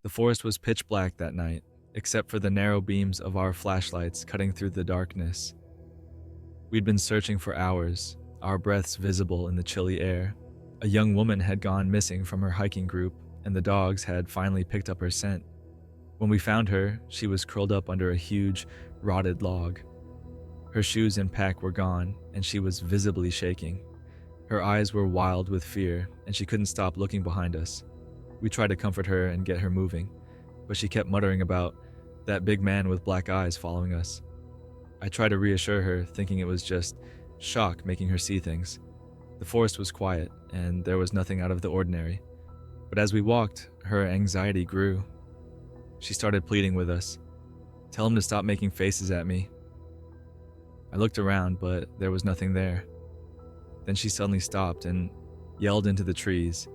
The forest was pitch black that night, except for the narrow beams of our flashlights cutting through the darkness. We'd been searching for hours, our breaths visible in the chilly air. A young woman had gone missing from her hiking group, and the dogs had finally picked up her scent. When we found her, she was curled up under a huge, rotted log. Her shoes and pack were gone, and she was visibly shaking. Her eyes were wild with fear, and she couldn't stop looking behind us. We tried to comfort her and get her moving, but she kept muttering about that big man with black eyes following us. I tried to reassure her, thinking it was just shock making her see things. The forest was quiet, and there was nothing out of the ordinary. But as we walked, her anxiety grew. She started pleading with us. "Tell him to stop making faces at me." I looked around, but there was nothing there. Then she suddenly stopped and yelled into the trees,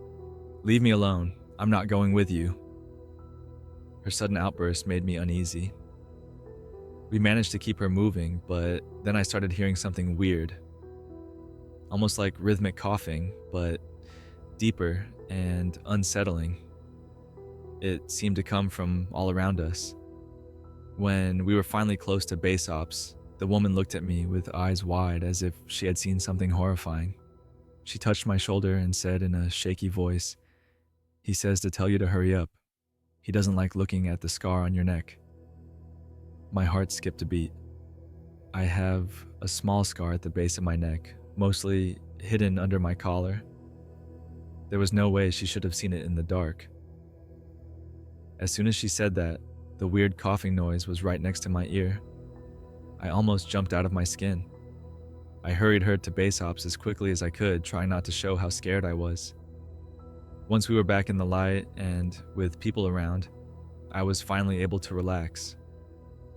"Leave me alone. I'm not going with you." Her sudden outburst made me uneasy. We managed to keep her moving, but then I started hearing something weird. Almost like rhythmic coughing, but deeper and unsettling. It seemed to come from all around us. When we were finally close to base ops, the woman looked at me with eyes wide as if she had seen something horrifying. She touched my shoulder and said in a shaky voice, "He says to tell you to hurry up. He doesn't like looking at the scar on your neck." My heart skipped a beat. I have a small scar at the base of my neck, mostly hidden under my collar. There was no way she should have seen it in the dark. As soon as she said that, the weird coughing noise was right next to my ear. I almost jumped out of my skin. I hurried her to base ops as quickly as I could, trying not to show how scared I was. Once we were back in the light and with people around, I was finally able to relax.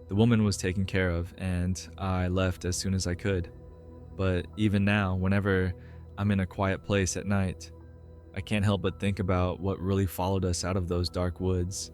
The woman was taken care of, and I left as soon as I could. But even now, whenever I'm in a quiet place at night, I can't help but think about what really followed us out of those dark woods.